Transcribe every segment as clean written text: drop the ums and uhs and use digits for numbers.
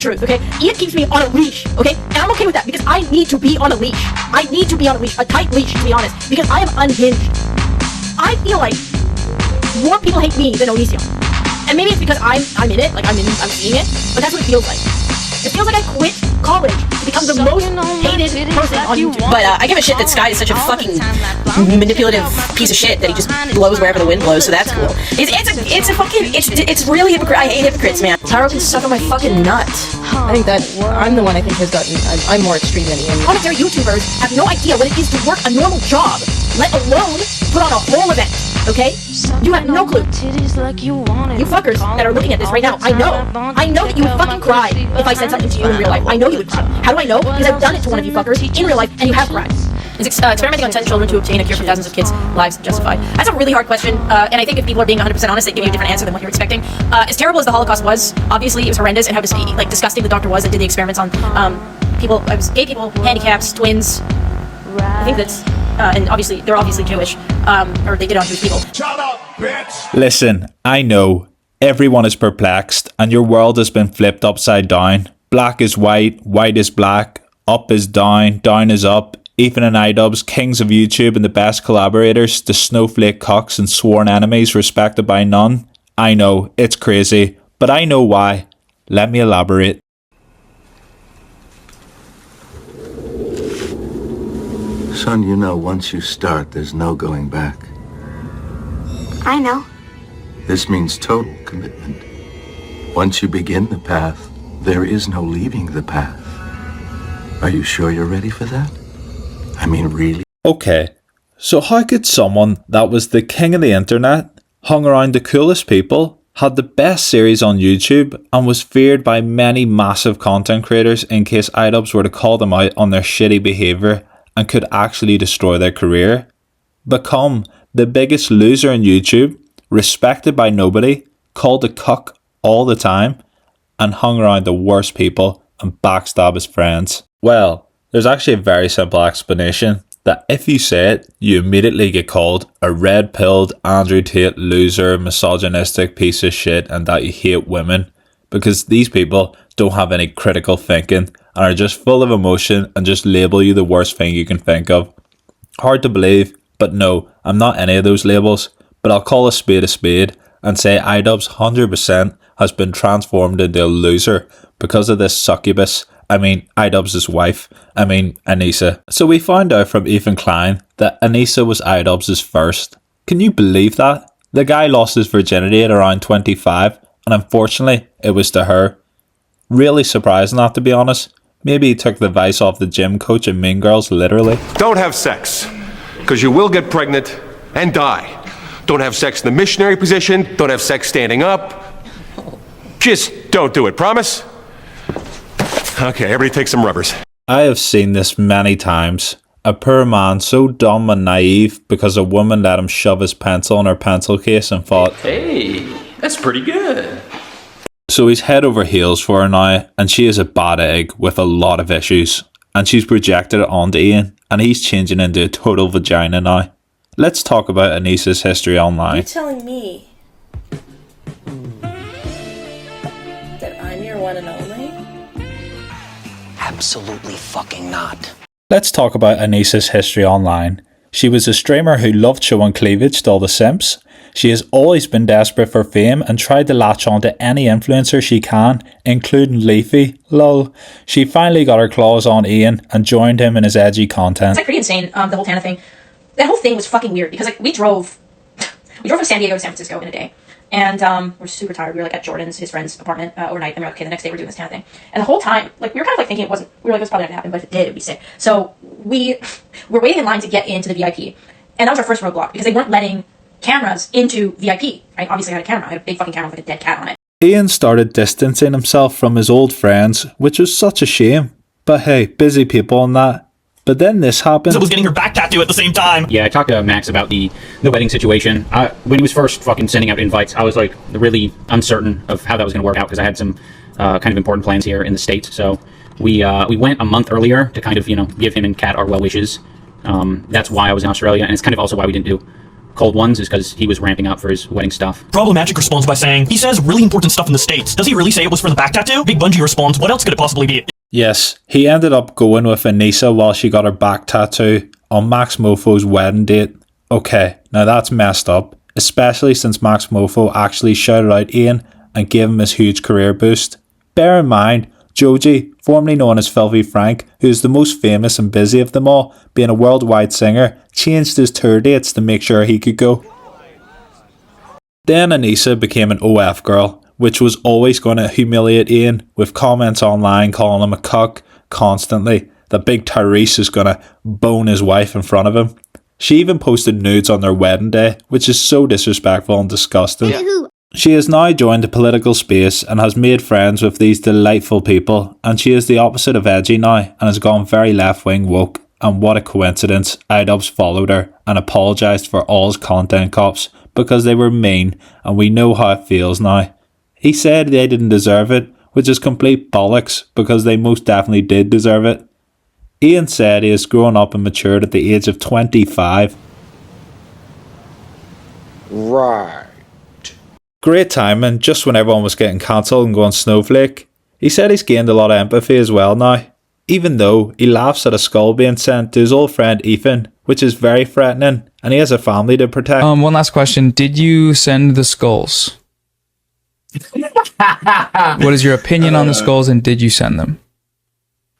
truth, okay? Ian keeps me on a leash, okay? And I'm okay with that because I need to be on a leash. I need to be on a leash, a tight leash, to be honest, because I am unhinged. I feel like more people hate me than Anisa. And maybe it's because I'm in it, like I'm seeing it, but that's what it feels like. It feels like I quit college to become the most hated person on YouTube. But I give a shit that Sky is such a fucking manipulative piece of shit that he just blows wherever the wind blows, so that's cool. It's really hypocrite. I hate hypocrites, man. Taro can suck on my fucking nut. I think that I'm the one I think has gotten, I'm more extreme than Ian. Monetary YouTubers have no idea what it is to work a normal job, let alone put on a whole event, okay? You have no clue. You fuckers that are looking at this right now, I know that you would fucking cry if I said something to you in real life. I know you would cry. How do I know? Because I've done it to one of you fuckers in real life, and you have cried. Is experimenting on 10 children to obtain a cure for thousands of kids' lives justified? That's a really hard question, and I think if people are being 100% honest, they give you a different answer than what you're expecting. As terrible as the Holocaust was, obviously it was horrendous, and how disgusting the doctor was that did the experiments on gay people, handicaps, twins. I think that's, and obviously they're obviously Jewish, or they did on Jewish people. Shut up, bitch! Listen, I know everyone is perplexed, and your world has been flipped upside down. Black is white, white is black, up is down, down is up. Ethan and Idubbbz, kings of YouTube and the best collaborators, the snowflake cocks and sworn enemies respected by none. I know, it's crazy, but I know why. Let me elaborate. Son, you know, once you start, there's no going back. I know. This means total commitment. Once you begin the path, there is no leaving the path. Are you sure you're ready for that? I mean, really? Okay, so how could someone that was the king of the internet, hung around the coolest people, had the best series on YouTube, and was feared by many massive content creators in case Idubbbz were to call them out on their shitty behaviour and could actually destroy their career, become the biggest loser in YouTube, respected by nobody, called a cuck all the time, and hung around the worst people and backstab his friends? Well, there's actually a very simple explanation that if you say it, you immediately get called a red-pilled Andrew Tate loser, misogynistic piece of shit, and that you hate women, because these people don't have any critical thinking and are just full of emotion and just label you the worst thing you can think of. Hard to believe, but no, I'm not any of those labels, but I'll call a spade and say Idubbbz 100% has been transformed into a loser because of this succubus. I mean, Idubbbz's wife. I mean, Anisa. So we found out from Ethan Klein that Anisa was Idubbbz's first. Can you believe that? The guy lost his virginity at around 25, and unfortunately, it was to her. Really surprising that, to be honest. Maybe he took the vice off the gym coach in Mean Girls, literally. Don't have sex, because you will get pregnant and die. Don't have sex in the missionary position. Don't have sex standing up. Just don't do it, promise? Okay, everybody take some rubbers. I have seen this many times. A poor man so dumb and naive because a woman let him shove his pencil in her pencil case and thought, hey, that's pretty good. So he's head over heels for her now, and she is a bad egg with a lot of issues. And she's projected it onto Ian, and he's changing into a total vagina now. Let's talk about Anisa's history online. You're telling me that I'm your one and only? Absolutely fucking not. Let's talk about Anisa's history online. She was a streamer who loved showing cleavage to all the simps. She has always been desperate for fame and tried to latch on to any influencer she can, including Leafy. Lol. She finally got her claws on Ian and joined him in his edgy content. It's like pretty insane, the whole Tana thing. That whole thing was fucking weird because like we drove from San Diego to San Francisco in a day. And we're super tired. We were like at Jordan's, his friend's apartment overnight, and we're like, okay, the next day we're doing this kind of thing. And the whole time, like we were kind of like thinking it was probably not gonna happen, but if it did, it'd be sick. So we were waiting in line to get into the VIP, and that was our first roadblock because they weren't letting cameras into VIP. Right? Obviously, I had a camera. I had a big fucking camera with like a dead cat on it. Ian started distancing himself from his old friends, which was such a shame. But hey, busy people and that. But then this happened. I was getting her back tattoo at the same time. Yeah, I talked to Max about the wedding situation. When he was first fucking sending out invites, I was like really uncertain of how that was going to work out because I had some kind of important plans here in the States. So we went a month earlier to kind of, you know, give him and Kat our well wishes. That's why I was in Australia, and it's kind of also why we didn't do cold ones is because he was ramping up for his wedding stuff. Problematic responds by saying, he says really important stuff in the States. Does he really say it was for the back tattoo? Big Bungie responds, what else could it possibly be? Yes, he ended up going with Anisa while she got her back tattoo on Max Mofo's wedding date. Okay, now that's messed up, especially since Max Mofo actually shouted out Ian and gave him his huge career boost. Bear in mind, Joji, formerly known as Filthy Frank, who is the most famous and busy of them all, being a worldwide singer, changed his tour dates to make sure he could go. Then Anisa became an OF girl, which was always going to humiliate Ian, with comments online calling him a cuck constantly, that big Tyrese is going to bone his wife in front of him. She even posted nudes on their wedding day, which is so disrespectful and disgusting. Yeah. She has now joined the political space and has made friends with these delightful people, and she is the opposite of edgy now and has gone very left-wing woke, and what a coincidence, Idubbbz followed her and apologised for all his content cops because they were mean, and we know how it feels now. He said they didn't deserve it, which is complete bollocks because they most definitely did deserve it. Ian said he has grown up and matured at the age of 25. Right. Great timing, just when everyone was getting cancelled and going snowflake. He said he's gained a lot of empathy as well now, even though he laughs at a skull being sent to his old friend Ethan, which is very threatening, and he has a family to protect. One last question. Did you send the skulls? What is your opinion on the skulls, and did you send them?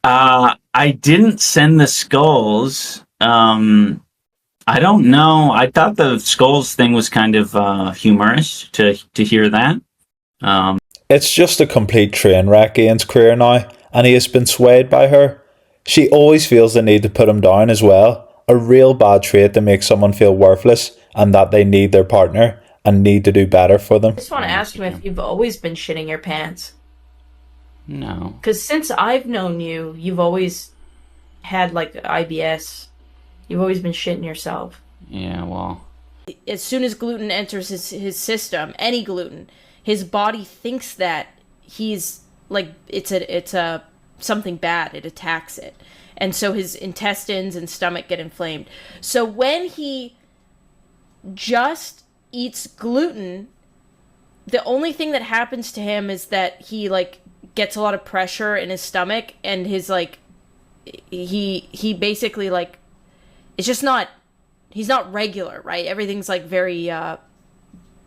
I didn't send the skulls. I don't know. I thought the skulls thing was kind of humorous to hear that. It's just a complete train wreck, Ian's career now, and he has been swayed by her. She always feels the need to put him down as well. A real bad trait to make someone feel worthless and that they need their partner and need to do better for them. I just want to ask him if you've always been shitting your pants. No. Because since I've known you, you've always had, like, IBS. You've always been shitting yourself. Yeah, well. As soon as gluten enters his system, any gluten, his body thinks that he's, like, it's a something bad. It attacks it. And so his intestines and stomach get inflamed. So when he just eats gluten, the only thing that happens to him is that he, like, gets a lot of pressure in his stomach, and his, like, he basically, like, it's just not, he's not regular, right? Everything's, like, very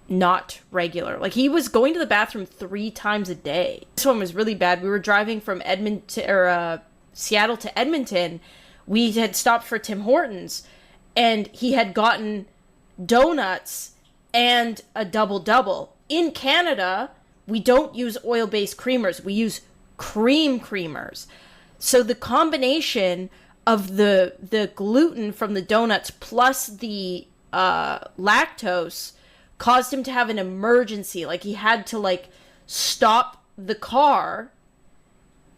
not regular. Like, he was going to the bathroom 3 times a day. This one was really bad. We were driving from Seattle to Edmonton. We had stopped for Tim Hortons, and he had gotten donuts and a double-double. In Canada, we don't use oil-based creamers. We use cream creamers. So the combination of the gluten from the donuts plus the lactose caused him to have an emergency. Like, he had to, like, stop the car,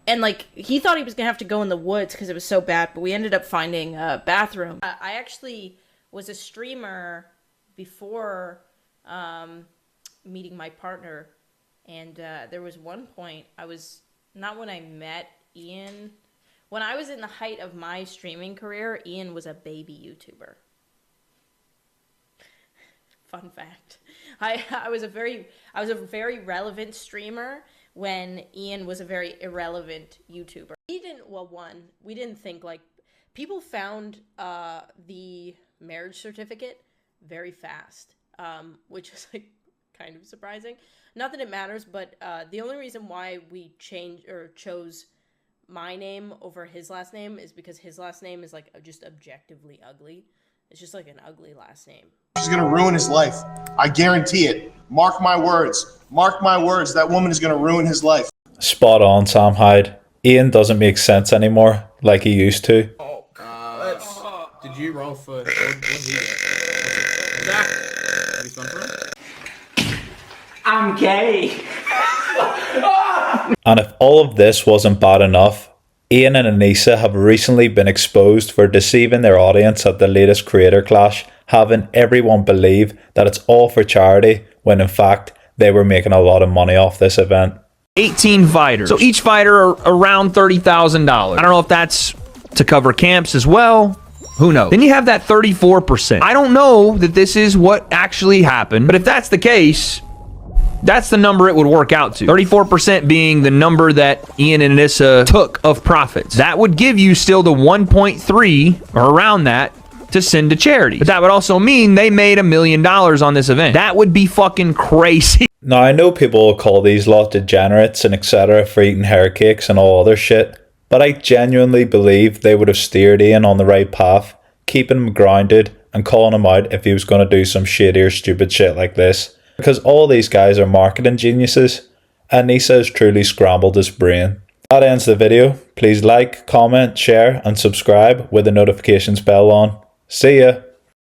and, like, he thought he was gonna have to go in the woods because it was so bad, but we ended up finding a bathroom. I actually was a streamer before meeting my partner, and there was one point, I was, not when I met Ian, when I was in the height of my streaming career, Ian was a baby YouTuber. Fun fact. I was a very relevant streamer when Ian was a very irrelevant YouTuber. We didn't think, like, people found the marriage certificate very fast, which is, like, kind of surprising. Not that it matters, but the only reason why we chose my name over his last name is because his last name is, like, just objectively ugly. It's just, like, an ugly last name. She's gonna ruin his life. I guarantee it. Mark my words. Mark my words. That woman is gonna ruin his life. Spot on, Sam Hyde. Ian doesn't make sense anymore like he used to. Did you roll for... I'm gay. And if all of this wasn't bad enough, Ian and Anisa have recently been exposed for deceiving their audience at the latest Creator Clash, having everyone believe that it's all for charity, when in fact they were making a lot of money off this event. 18 fighters. So each fighter around $30,000. I don't know if that's to cover camps as well. Who knows? Then you have that 34%. I don't know that this is what actually happened, but if that's the case, that's the number it would work out to. 34% being the number that Ian and Anissa took of profits. That would give you still the 1.3 or around that to send to charity. But that would also mean they made $1 million on this event. That would be fucking crazy. Now, I know people will call these lot degenerates and etc. for eating hair cakes and all other shit, but I genuinely believe they would have steered Ian on the right path, keeping him grounded and calling him out if he was going to do some shady or stupid shit like this. Because all these guys are marketing geniuses. Anisa has truly scrambled his brain. That ends the video. Please like, comment, share and subscribe with the notifications bell on. See ya!